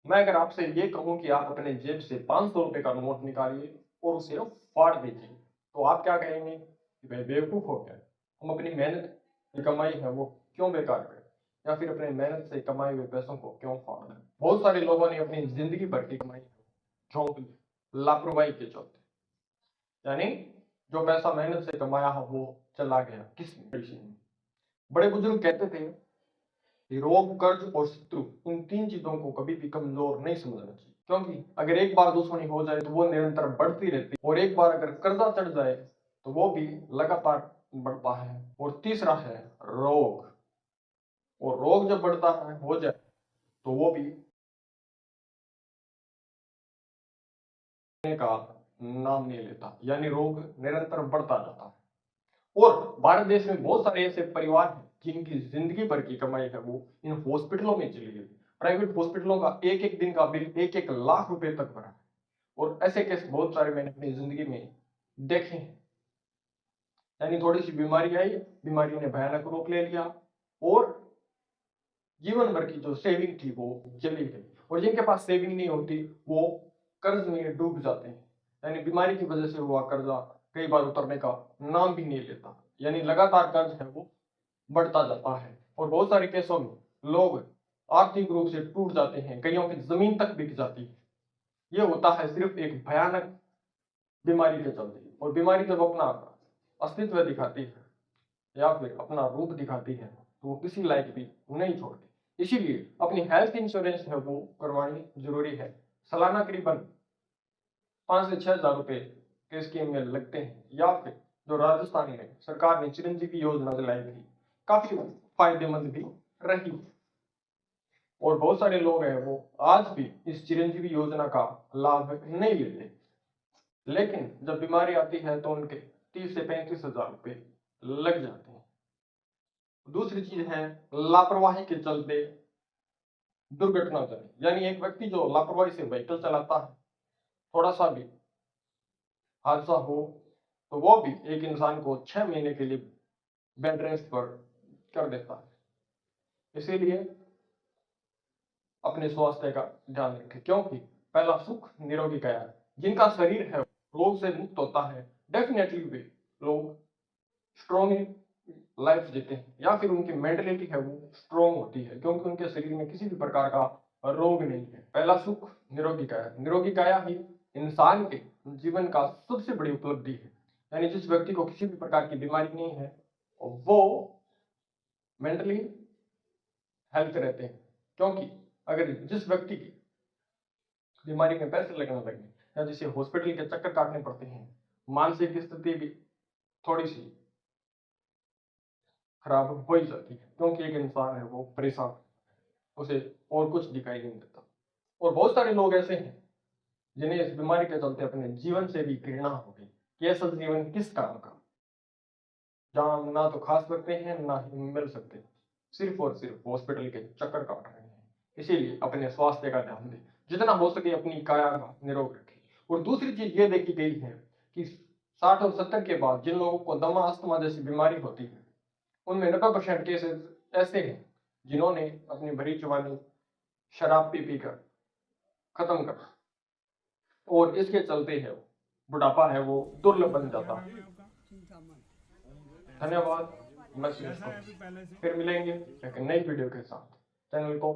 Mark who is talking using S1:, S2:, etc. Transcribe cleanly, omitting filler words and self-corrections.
S1: मैं अगर आपसे ये कहूँ कि आप अपने जेब से 500 रुपए का नोट निकालिए और उसे फाड़ दीजिए, तो आप क्या कहेंगे कि भाई बेवकूफ़ हो गया, हम अपनी मेहनत की कमाई है वो क्यों बेकार करें, या फिर अपने मेहनत से कमाए हुए पैसों को क्यों फाड़ दें। बहुत सारे लोगों ने अपनी ज़िंदगी भर की कमाई झोंक ली लापरवाही के चलते, यानी जो पैसा मेहनत से कमाया हो वो चला गया किस पेशे में। बड़े बुजुर्ग कहते थे कि रोग, कर्ज और शत्रु, इन 3 चीज़ों को कभी भी कमज़ोर नहीं समझना चाहिए। क्योंकि अगर एक बार दुश्मनी हो जाए तो वो निरंतर बढ़ती रहती है, और एक बार अगर कर्जा चढ़ जाए तो वो भी लगातार बढ़ता है। और तीसरा है रोग, और रोग जब बढ़ता है हो जाए तो वो भी का नाम नहीं लेता, यानी रोग निरंतर बढ़ता जाता है। और भारत देश में बहुत सारे ऐसे परिवार हैं जिनकी जिंदगी भर की कमाई है वो इन हॉस्पिटलों में चली गई। प्राइवेट हॉस्पिटलों का एक एक दिन का बिल 1-1 लाख रुपए तक भरा है, और ऐसे केस बहुत सारे मैंने अपनी जिंदगी में देखे हैं। यानी थोड़ी सी बीमारी आई, बीमारी ने भयानक रूप ले लिया, और जीवन भर की जो सेविंग थी वो चली गई। और जिनके पास सेविंग नहीं होती वो कर्ज में डूब जाते हैं, यानी बीमारी की वजह से हुआ कर्जा कई बार उतरने का नाम भी नहीं लेता, यानी लगातार कर्ज है वो बढ़ता जाता है। और बहुत सारे केसों में लोग आर्थिक रूप से टूट जाते हैं, कईयों की जमीन तक बिक जाती है। ये होता है सिर्फ एक भयानक बीमारी के चलते। और बीमारी जब अपना अस्तित्व दिखाती है या फिर अपना रूप दिखाती है तो वो किसी लायक भी नहीं छोड़ती। इसीलिए अपनी हेल्थ इंश्योरेंस है वो करवानी जरूरी है। सालाना करीबन 5 से 6 हज़ार रुपए के स्कीम में लगते हैं, या फिर जो राजस्थान में सरकार ने चिरंजीवी योजना चलाई थी, काफी फायदेमंद भी रही। और बहुत सारे लोग हैं वो आज भी इस चिरंजीवी योजना का लाभ नहीं लेते, लेकिन जब बीमारी आती है तो उनके 30 से 35 हज़ार रुपए लग जाते हैं। दूसरी चीज है लापरवाही के चलते दुर्घटना जनित, यानी एक व्यक्ति जो लापरवाही से व्हीकल चलाता है, थोड़ा सा भी हादसा हो तो वो भी एक इंसान को 6 महीने के लिए बेड रेस्ट पर कर देता है। इसीलिए अपने स्वास्थ्य का ध्यान रखें, क्योंकि पहला सुख निरोगी काया है। जिनका शरीर है रोग से मुक्त होता है, डेफिनेटली वे लोग स्ट्रॉन्ग लाइफ जीते हैं, या फिर उनकी मेंटलिटी है वो स्ट्रॉन्ग होती है, क्योंकि उनके शरीर में किसी भी प्रकार का रोग नहीं है। पहला सुख निरोगी काया, निरोगी काया ही इंसान के जीवन का सबसे बड़ी उपलब्धि है। यानी जिस व्यक्ति को किसी भी प्रकार की बीमारी नहीं है वो मेंटली हेल्थ रहते हैं। क्योंकि अगर जिस व्यक्ति की बीमारी में पैसे लगने लगे या जिसे हॉस्पिटल के चक्कर काटने पड़ते हैं, मानसिक स्थिति भी थोड़ी सी खराब हो ही जाती है, क्योंकि एक इंसान है वो परेशान, उसे और कुछ दिखाई नहीं देता। और बहुत सारे लोग ऐसे हैं जिन्हें इस बीमारी के चलते अपने जीवन से भी घृणा हो गई कि ऐसा जीवन किस काम का, जहाँ ना तो खा सकते हैं ना ही मिल सकते हैं, सिर्फ और सिर्फ हॉस्पिटल के चक्कर काट रहे हैं। इसीलिए अपने स्वास्थ्य का ध्यान दें, जितना हो सके अपनी काया का निरोग रखें। और दूसरी चीज ये देखी गई है कि 60 और 70 के बाद जिन लोगों को दमा, अस्थमा जैसी बीमारी होती है, उनमें 90% केसेस ऐसे हैं जिन्होंने अपनी भरी जवानी शराब पी पी कर खत्म कर, और इसके चलते है बुढ़ापा है वो दुर्लभ बन जाता है। धन्यवाद। मैं फिर मिलेंगे एक नई वीडियो के साथ। चैनल को